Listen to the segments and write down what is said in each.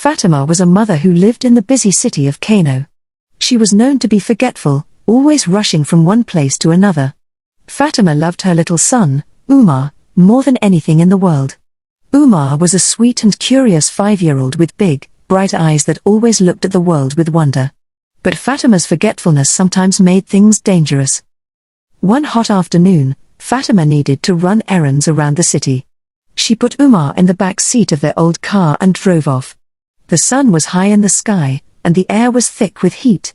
Fatima was a mother who lived in the busy city of Kano. She was known to be forgetful, always rushing from one place to another. Fatima loved her little son, Umar, more than anything in the world. Umar was a sweet and curious 5-year-old with big, bright eyes that always looked at the world with wonder. But Fatima's forgetfulness sometimes made things dangerous. One hot afternoon, Fatima needed to run errands around the city. She put Umar in the back seat of their old car and drove off. The sun was high in the sky, and the air was thick with heat.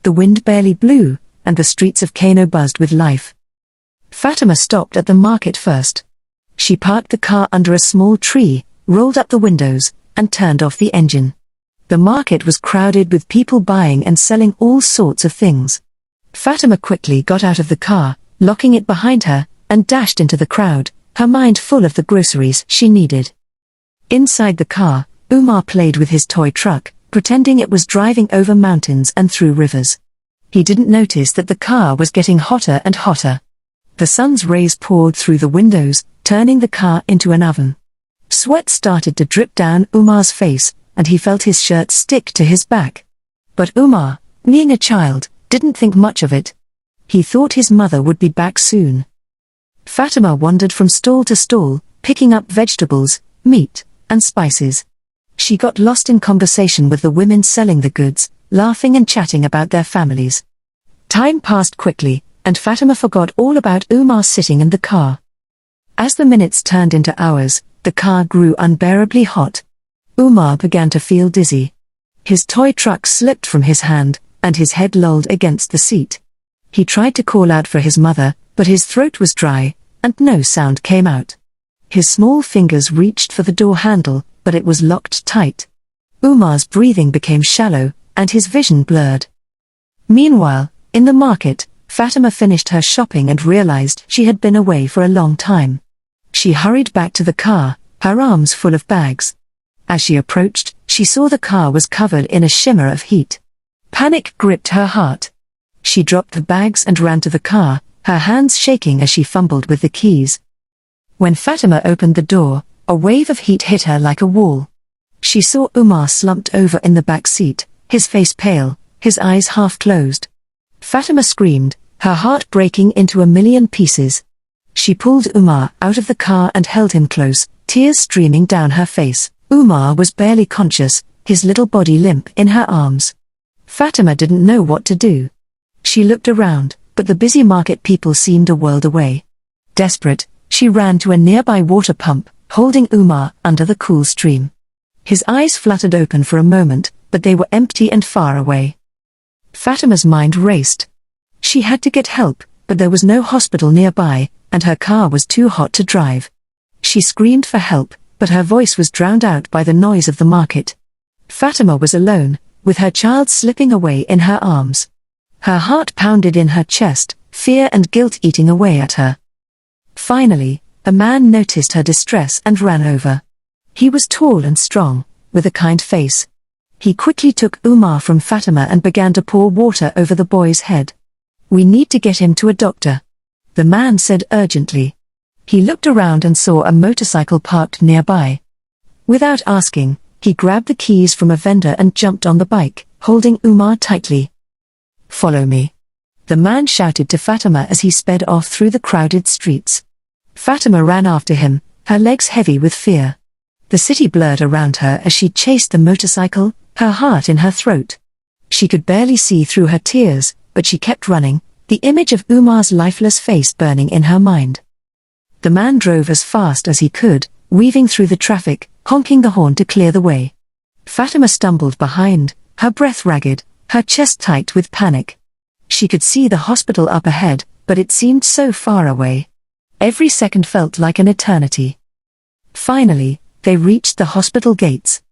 The wind barely blew, and the streets of Kano buzzed with life. Fatima stopped at the market first. She parked the car under a small tree, rolled up the windows, and turned off the engine. The market was crowded with people buying and selling all sorts of things. Fatima quickly got out of the car, locking it behind her, and dashed into the crowd, her mind full of the groceries she needed. Inside the car, Umar played with his toy truck, pretending it was driving over mountains and through rivers. He didn't notice that the car was getting hotter and hotter. The sun's rays poured through the windows, turning the car into an oven. Sweat started to drip down Umar's face, and he felt his shirt stick to his back. But Umar, being a child, didn't think much of it. He thought his mother would be back soon. Fatima wandered from stall to stall, picking up vegetables, meat, and spices. She got lost in conversation with the women selling the goods, laughing and chatting about their families. Time passed quickly, and Fatima forgot all about Umar sitting in the car. As the minutes turned into hours, the car grew unbearably hot. Umar began to feel dizzy. His toy truck slipped from his hand, and his head lolled against the seat. He tried to call out for his mother, but his throat was dry, and no sound came out. His small fingers reached for the door handle, but it was locked tight. Umar's breathing became shallow, and his vision blurred. Meanwhile, in the market, Fatima finished her shopping and realized she had been away for a long time. She hurried back to the car, her arms full of bags. As she approached, she saw the car was covered in a shimmer of heat. Panic gripped her heart. She dropped the bags and ran to the car, her hands shaking as she fumbled with the keys. When Fatima opened the door, a wave of heat hit her like a wall. She saw Umar slumped over in the back seat, his face pale, his eyes half closed. Fatima screamed, her heart breaking into a million pieces. She pulled Umar out of the car and held him close, tears streaming down her face. Umar was barely conscious, his little body limp in her arms. Fatima didn't know what to do. She looked around, but the busy market people seemed a world away. Desperate, she ran to a nearby water pump, holding Umar under the cool stream. His eyes fluttered open for a moment, but they were empty and far away. Fatima's mind raced. She had to get help, but there was no hospital nearby, and her car was too hot to drive. She screamed for help, but her voice was drowned out by the noise of the market. Fatima was alone, with her child slipping away in her arms. Her heart pounded in her chest, fear and guilt eating away at her. Finally, a man noticed her distress and ran over. He was tall and strong, with a kind face. He quickly took Umar from Fatima and began to pour water over the boy's head. "We need to get him to a doctor," the man said urgently. He looked around and saw a motorcycle parked nearby. Without asking, he grabbed the keys from a vendor and jumped on the bike, holding Umar tightly. "Follow me," the man shouted to Fatima as he sped off through the crowded streets. Fatima ran after him, her legs heavy with fear. The city blurred around her as she chased the motorcycle, her heart in her throat. She could barely see through her tears, but she kept running, the image of Umar's lifeless face burning in her mind. The man drove as fast as he could, weaving through the traffic, honking the horn to clear the way. Fatima stumbled behind, her breath ragged, her chest tight with panic. She could see the hospital up ahead, but it seemed so far away. Every second felt like an eternity. Finally, they reached the hospital gates.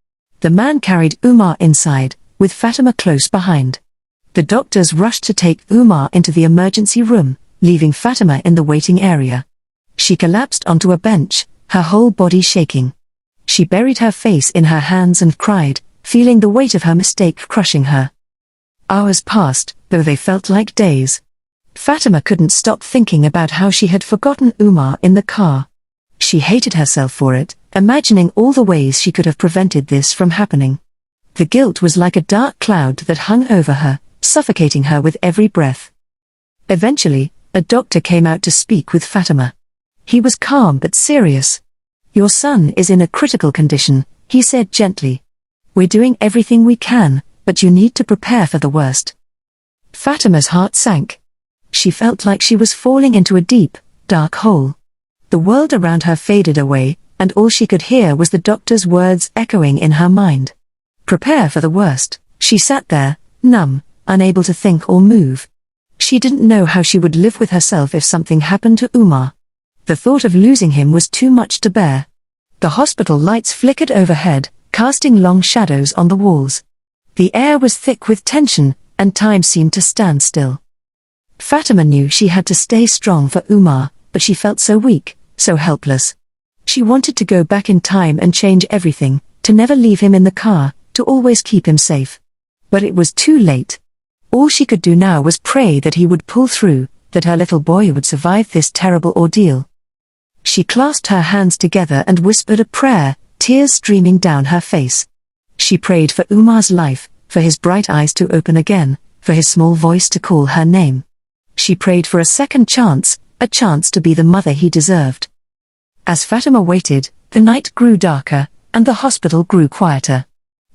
The man carried Umar inside, with Fatima close behind. The doctors rushed to take Umar into the emergency room, leaving Fatima in the waiting area. She collapsed onto a bench, her whole body shaking. She buried her face in her hands and cried, feeling the weight of her mistake crushing her. Hours passed, though they felt like days. Fatima couldn't stop thinking about how she had forgotten Umar in the car. She hated herself for it, imagining all the ways she could have prevented this from happening. The guilt was like a dark cloud that hung over her, suffocating her with every breath. Eventually, a doctor came out to speak with Fatima. He was calm but serious. "Your son is in a critical condition," he said gently. "We're doing everything we can, but you need to prepare for the worst." Fatima's heart sank. She felt like she was falling into a deep, dark hole. The world around her faded away, and all she could hear was the doctor's words echoing in her mind. Prepare for the worst. She sat there, numb, unable to think or move. She didn't know how she would live with herself if something happened to Umar. The thought of losing him was too much to bear. The hospital lights flickered overhead, casting long shadows on the walls. The air was thick with tension, and time seemed to stand still. Fatima knew she had to stay strong for Umar, but she felt so weak, so helpless. She wanted to go back in time and change everything, to never leave him in the car, to always keep him safe. But it was too late. All she could do now was pray that he would pull through, that her little boy would survive this terrible ordeal. She clasped her hands together and whispered a prayer, tears streaming down her face. She prayed for Umar's life, for his bright eyes to open again, for his small voice to call her name. She prayed for a second chance, a chance to be the mother he deserved. As Fatima waited, the night grew darker, and the hospital grew quieter.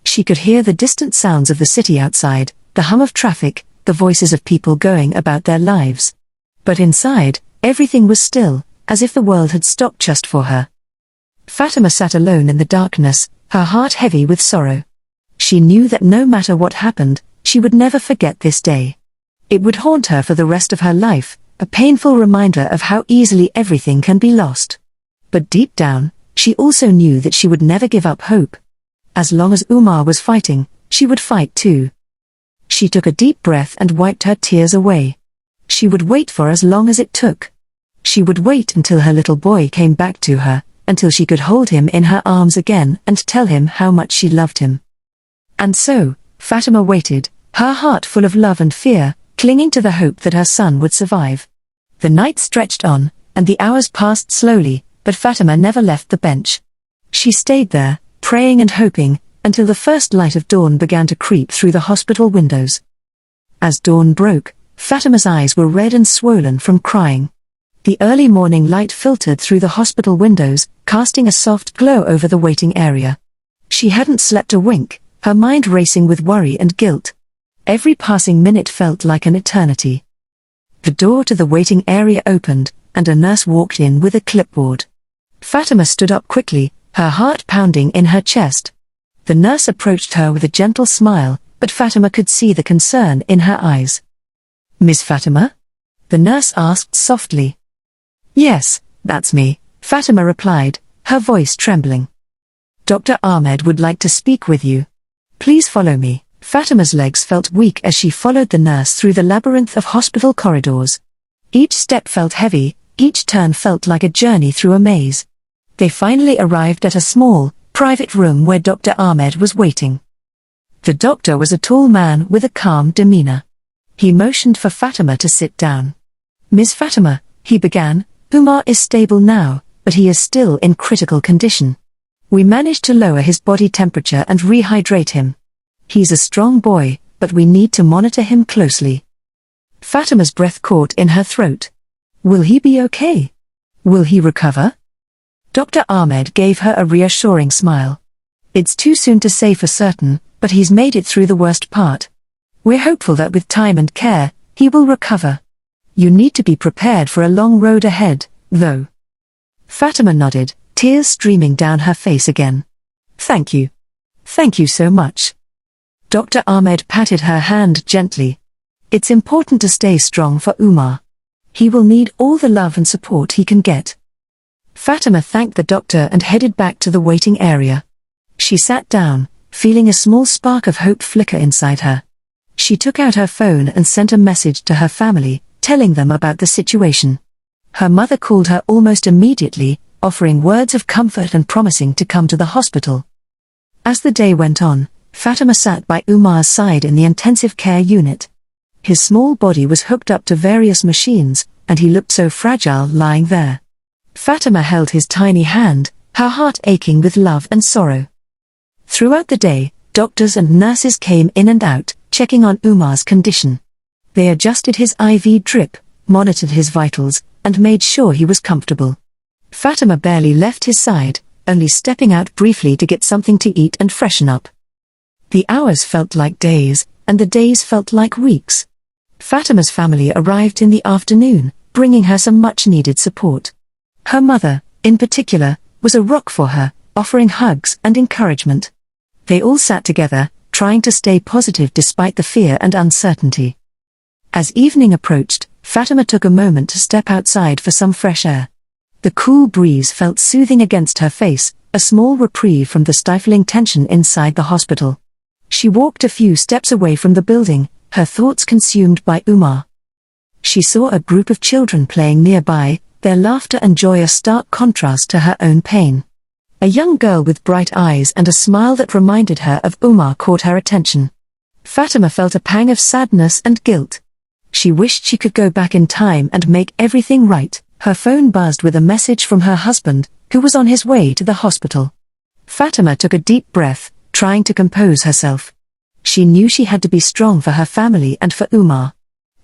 She could hear the distant sounds of the city outside, the hum of traffic, the voices of people going about their lives. But inside, everything was still, as if the world had stopped just for her. Fatima sat alone in the darkness, her heart heavy with sorrow. She knew that no matter what happened, she would never forget this day. It would haunt her for the rest of her life, a painful reminder of how easily everything can be lost. But deep down, she also knew that she would never give up hope. As long as Umar was fighting, she would fight too. She took a deep breath and wiped her tears away. She would wait for as long as it took. She would wait until her little boy came back to her, until she could hold him in her arms again and tell him how much she loved him. And so, Fatima waited, her heart full of love and fear, clinging to the hope that her son would survive. The night stretched on, and the hours passed slowly, but Fatima never left the bench. She stayed there, praying and hoping, until the first light of dawn began to creep through the hospital windows. As dawn broke, Fatima's eyes were red and swollen from crying. The early morning light filtered through the hospital windows, casting a soft glow over the waiting area. She hadn't slept a wink, her mind racing with worry and guilt. Every passing minute felt like an eternity. The door to the waiting area opened, and a nurse walked in with a clipboard. Fatima stood up quickly, her heart pounding in her chest. The nurse approached her with a gentle smile, but Fatima could see the concern in her eyes. "Miss Fatima?" the nurse asked softly. "Yes, that's me," Fatima replied, her voice trembling. "Dr. Ahmed would like to speak with you. Please follow me." Fatima's legs felt weak as she followed the nurse through the labyrinth of hospital corridors. Each step felt heavy, each turn felt like a journey through a maze. They finally arrived at a small, private room where Dr. Ahmed was waiting. The doctor was a tall man with a calm demeanor. He motioned for Fatima to sit down. "Miss Fatima," he began, "Umar is stable now, but he is still in critical condition. We managed to lower his body temperature and rehydrate him. He's a strong boy, but we need to monitor him closely." Fatima's breath caught in her throat. Will he be okay? Will he recover? Dr. Ahmed gave her a reassuring smile. "It's too soon to say for certain, but he's made it through the worst part. We're hopeful that with time and care, he will recover. You need to be prepared for a long road ahead, though." Fatima nodded, tears streaming down her face again. "Thank you. Thank you so much." Dr. Ahmed patted her hand gently. "It's important to stay strong for Umar. He will need all the love and support he can get." Fatima thanked the doctor and headed back to the waiting area. She sat down, feeling a small spark of hope flicker inside her. She took out her phone and sent a message to her family, telling them about the situation. Her mother called her almost immediately, offering words of comfort and promising to come to the hospital. As the day went on, Fatima sat by Umar's side in the intensive care unit. His small body was hooked up to various machines, and he looked so fragile lying there. Fatima held his tiny hand, her heart aching with love and sorrow. Throughout the day, Doctors and nurses came in and out, checking on Umar's condition. They adjusted his IV drip, monitored his vitals, and made sure he was comfortable. Fatima barely left his side, only stepping out briefly to get something to eat and freshen up. The hours felt like days, and the days felt like weeks. Fatima's family arrived in the afternoon, bringing her some much-needed support. Her mother, in particular, was a rock for her, offering hugs and encouragement. They all sat together, trying to stay positive despite the fear and uncertainty. As evening approached, Fatima took a moment to step outside for some fresh air. The cool breeze felt soothing against her face, a small reprieve from the stifling tension inside the hospital. She walked a few steps away from the building, her thoughts consumed by Umar. She saw a group of children playing nearby, their laughter and joy a stark contrast to her own pain. A young girl with bright eyes and a smile that reminded her of Umar caught her attention. Fatima felt a pang of sadness and guilt. She wished she could go back in time and make everything right. Her phone buzzed with a message from her husband, who was on his way to the hospital. Fatima took a deep breath, trying to compose herself. She knew she had to be strong for her family and for Umar.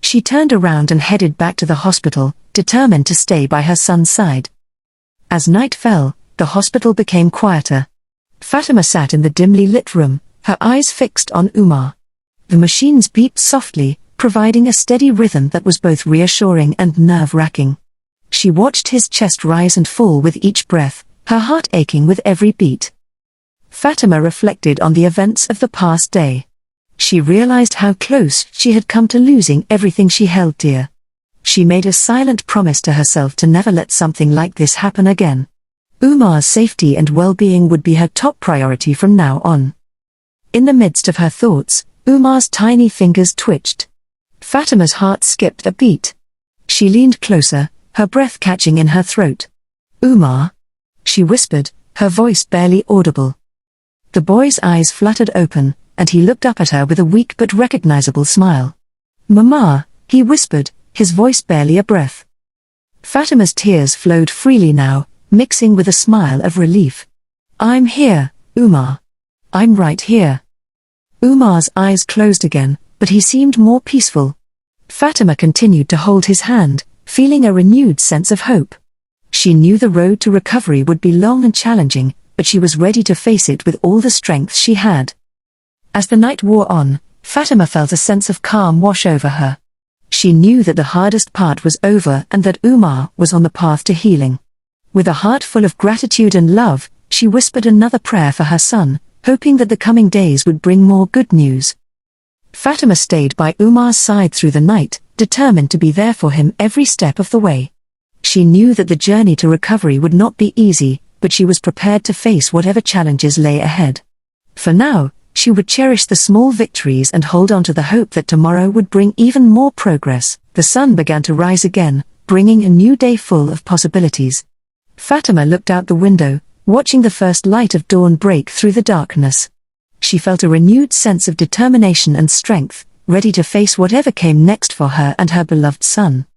She turned around and headed back to the hospital, determined to stay by her son's side. As night fell, the hospital became quieter. Fatima sat in the dimly lit room, her eyes fixed on Umar. The machines beeped softly, providing a steady rhythm that was both reassuring and nerve-wracking. She watched his chest rise and fall with each breath, her heart aching with every beat. Fatima reflected on the events of the past day. She realized how close she had come to losing everything she held dear. She made a silent promise to herself to never let something like this happen again. Umar's safety and well-being would be her top priority from now on. In the midst of her thoughts, Umar's tiny fingers twitched. Fatima's heart skipped a beat. She leaned closer, her breath catching in her throat. "Umar," she whispered, her voice barely audible. The boy's eyes fluttered open, and he looked up at her with a weak but recognizable smile. "Mama," he whispered, his voice barely a breath. Fatima's tears flowed freely now, mixing with a smile of relief. "I'm here, Umar. I'm right here." Umar's eyes closed again, but he seemed more peaceful. Fatima continued to hold his hand, feeling a renewed sense of hope. She knew the road to recovery would be long and challenging, but she was ready to face it with all the strength she had. As the night wore on, Fatima felt a sense of calm wash over her. She knew that the hardest part was over and that Umar was on the path to healing. With a heart full of gratitude and love, she whispered another prayer for her son, hoping that the coming days would bring more good news. Fatima stayed by Umar's side through the night, determined to be there for him every step of the way. She knew that the journey to recovery would not be easy, but she was prepared to face whatever challenges lay ahead. For now, she would cherish the small victories and hold on to the hope that tomorrow would bring even more progress. The sun began to rise again, bringing a new day full of possibilities. Fatima looked out the window, watching the first light of dawn break through the darkness. She felt a renewed sense of determination and strength, ready to face whatever came next for her and her beloved son.